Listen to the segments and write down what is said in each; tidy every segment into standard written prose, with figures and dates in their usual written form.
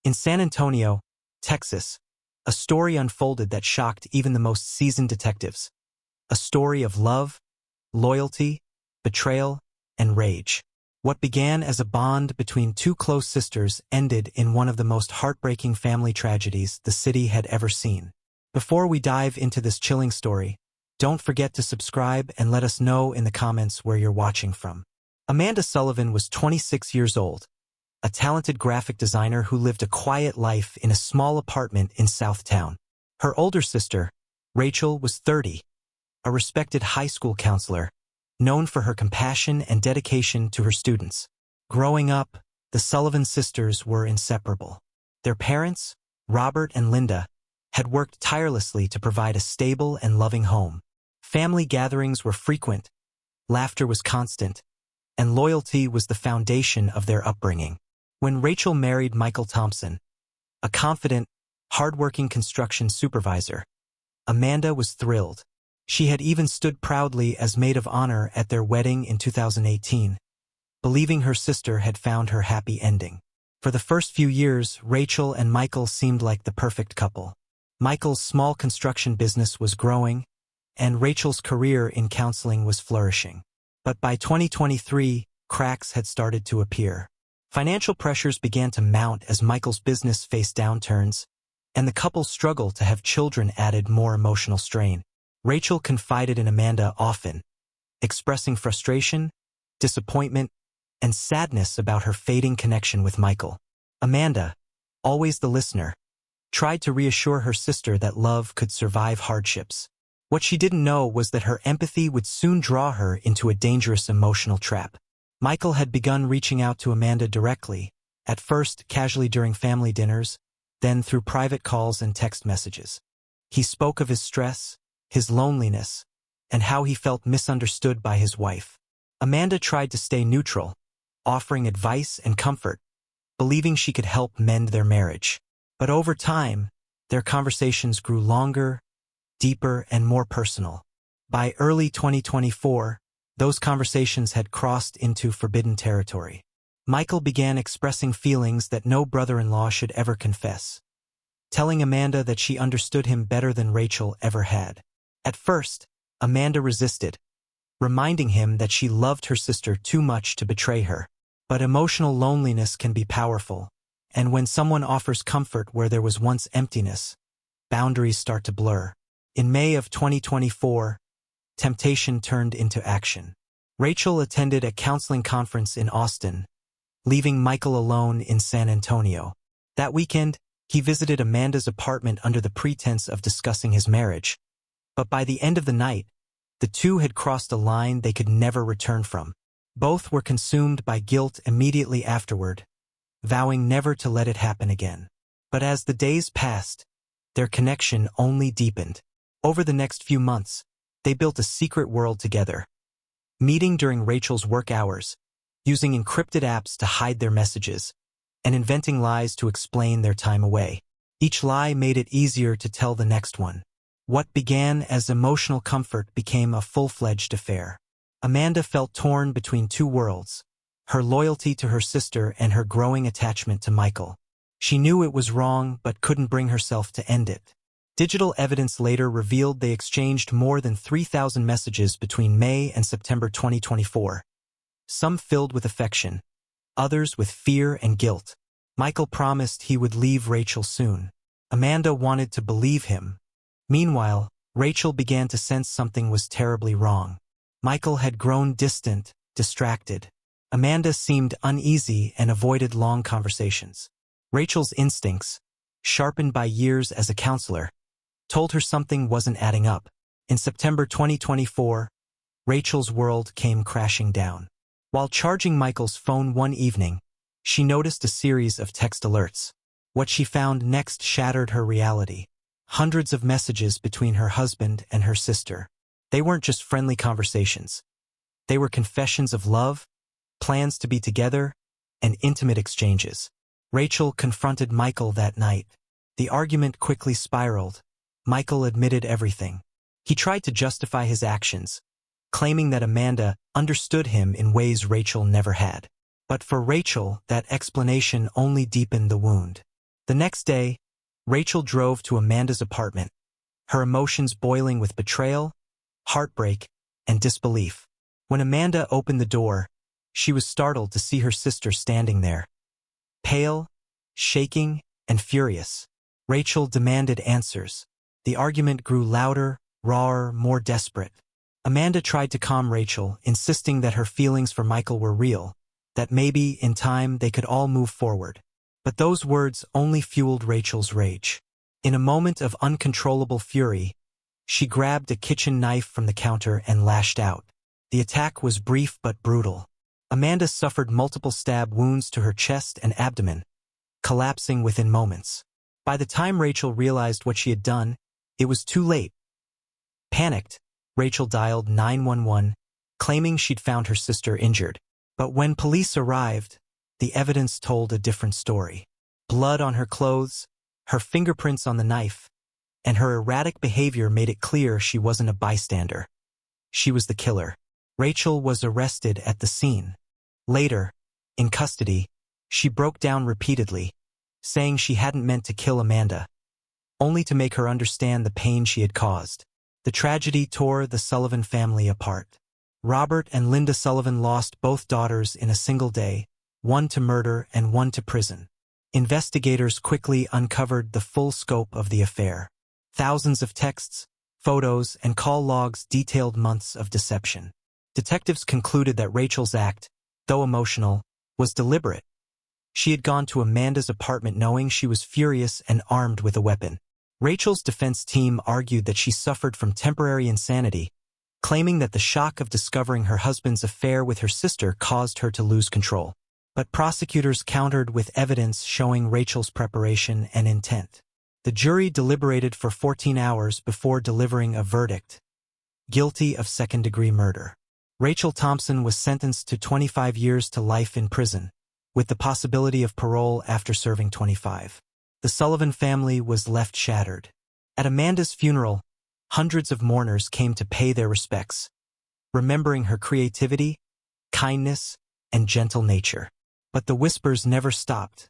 In San Antonio, Texas, a story unfolded that shocked even the most seasoned detectives. A story of love, loyalty, betrayal, and rage. What began as a bond between two close sisters ended in one of the most heartbreaking family tragedies the city had ever seen. Before we dive into this chilling story, don't forget to subscribe and let us know in the comments where you're watching from. Amanda Sullivan was 26 years old, a talented graphic designer who lived a quiet life in a small apartment in Southtown. Her older sister, Rachel, was 30, a respected high school counselor, known for her compassion and dedication to her students. Growing up, the Sullivan sisters were inseparable. Their parents, Robert and Linda, had worked tirelessly to provide a stable and loving home. Family gatherings were frequent, laughter was constant, and loyalty was the foundation of their upbringing. When Rachel married Michael Thompson, a confident, hard-working construction supervisor, Amanda was thrilled. She had even stood proudly as maid of honor at their wedding in 2018, believing her sister had found her happy ending. For the first few years, Rachel and Michael seemed like the perfect couple. Michael's small construction business was growing, and Rachel's career in counseling was flourishing. But by 2023, cracks had started to appear. Financial pressures began to mount as Michael's business faced downturns, and the couple's struggle to have children added more emotional strain. Rachel confided in Amanda often, expressing frustration, disappointment, and sadness about her fading connection with Michael. Amanda, always the listener, tried to reassure her sister that love could survive hardships. What she didn't know was that her empathy would soon draw her into a dangerous emotional trap. Michael had begun reaching out to Amanda directly, at first casually during family dinners, then through private calls and text messages. He spoke of his stress, his loneliness, and how he felt misunderstood by his wife. Amanda tried to stay neutral, offering advice and comfort, believing she could help mend their marriage. But over time, their conversations grew longer, deeper, and more personal. By early 2024, those conversations had crossed into forbidden territory. Michael began expressing feelings that no brother-in-law should ever confess, telling Amanda that she understood him better than Rachel ever had. At first, Amanda resisted, reminding him that she loved her sister too much to betray her. But emotional loneliness can be powerful, and when someone offers comfort where there was once emptiness, boundaries start to blur. In May of 2024, temptation turned into action. Rachel attended a counseling conference in Austin, leaving Michael alone in San Antonio. That weekend, he visited Amanda's apartment under the pretense of discussing his marriage. But by the end of the night, the two had crossed a line they could never return from. Both were consumed by guilt immediately afterward, vowing never to let it happen again. But as the days passed, their connection only deepened. Over the next few months, they built a secret world together, meeting during Rachel's work hours, using encrypted apps to hide their messages, and inventing lies to explain their time away. Each lie made it easier to tell the next one. What began as emotional comfort became a full-fledged affair. Amanda felt torn between two worlds, her loyalty to her sister and her growing attachment to Michael. She knew it was wrong but couldn't bring herself to end it. Digital evidence later revealed they exchanged more than 3,000 messages between May and September 2024, some filled with affection, others with fear and guilt. Michael promised he would leave Rachel soon. Amanda wanted to believe him. Meanwhile, Rachel began to sense something was terribly wrong. Michael had grown distant, distracted. Amanda seemed uneasy and avoided long conversations. Rachel's instincts, sharpened by years as a counselor, told her something wasn't adding up. In September 2024, Rachel's world came crashing down. While charging Michael's phone one evening, she noticed a series of text alerts. What she found next shattered her reality. Hundreds of messages between her husband and her sister. They weren't just friendly conversations. They were confessions of love, plans to be together, and intimate exchanges. Rachel confronted Michael that night. The argument quickly spiraled. Michael admitted everything. He tried to justify his actions, claiming that Amanda understood him in ways Rachel never had. But for Rachel, that explanation only deepened the wound. The next day, Rachel drove to Amanda's apartment, her emotions boiling with betrayal, heartbreak, and disbelief. When Amanda opened the door, she was startled to see her sister standing there. Pale, shaking, and furious, Rachel demanded answers. The argument grew louder, rawer, more desperate. Amanda tried to calm Rachel, insisting that her feelings for Michael were real, that maybe, in time, they could all move forward. But those words only fueled Rachel's rage. In a moment of uncontrollable fury, she grabbed a kitchen knife from the counter and lashed out. The attack was brief but brutal. Amanda suffered multiple stab wounds to her chest and abdomen, collapsing within moments. By the time Rachel realized what she had done, it was too late. Panicked, Rachel dialed 911, claiming she'd found her sister injured. But when police arrived, the evidence told a different story. Blood on her clothes, her fingerprints on the knife, and her erratic behavior made it clear she wasn't a bystander. She was the killer. Rachel was arrested at the scene. Later, in custody, she broke down repeatedly, saying she hadn't meant to kill Amanda, only to make her understand the pain she had caused. The tragedy tore the Sullivan family apart. Robert and Linda Sullivan lost both daughters in a single day, one to murder and one to prison. Investigators quickly uncovered the full scope of the affair. Thousands of texts, photos, and call logs detailed months of deception. Detectives concluded that Rachel's act, though emotional, was deliberate. She had gone to Amanda's apartment knowing she was furious and armed with a weapon. Rachel's defense team argued that she suffered from temporary insanity, claiming that the shock of discovering her husband's affair with her sister caused her to lose control. But prosecutors countered with evidence showing Rachel's preparation and intent. The jury deliberated for 14 hours before delivering a verdict: guilty of second-degree murder. Rachel Thompson was sentenced to 25 years to life in prison, with the possibility of parole after serving 25. The Sullivan family was left shattered. At Amanda's funeral, hundreds of mourners came to pay their respects, remembering her creativity, kindness, and gentle nature. But the whispers never stopped,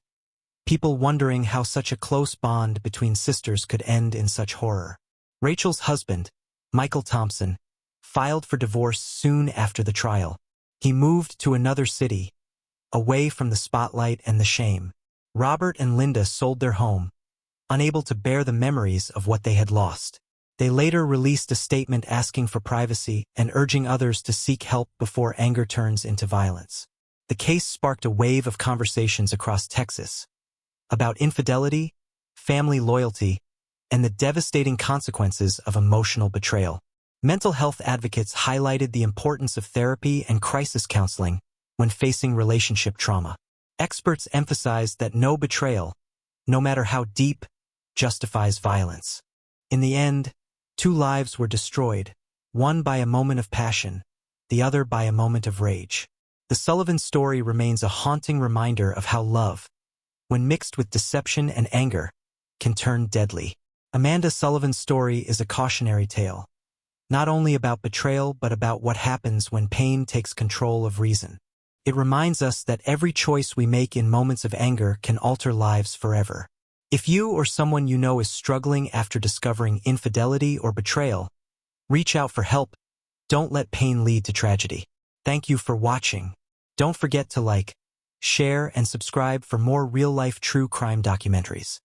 people wondering how such a close bond between sisters could end in such horror. Rachel's husband, Michael Thompson, filed for divorce soon after the trial. He moved to another city, away from the spotlight and the shame. Robert and Linda sold their home, unable to bear the memories of what they had lost. They later released a statement asking for privacy and urging others to seek help before anger turns into violence. The case sparked a wave of conversations across Texas about infidelity, family loyalty, and the devastating consequences of emotional betrayal. Mental health advocates highlighted the importance of therapy and crisis counseling when facing relationship trauma. Experts emphasized that no betrayal, no matter how deep, justifies violence. In the end, 2 lives were destroyed, one by a moment of passion, the other by a moment of rage. The Sullivan story remains a haunting reminder of how love, when mixed with deception and anger, can turn deadly. Amanda Sullivan's story is a cautionary tale, not only about betrayal but about what happens when pain takes control of reason. It reminds us that every choice we make in moments of anger can alter lives forever. If you or someone you know is struggling after discovering infidelity or betrayal, reach out for help. Don't let pain lead to tragedy. Thank you for watching. Don't forget to like, share, and subscribe for more real-life true crime documentaries.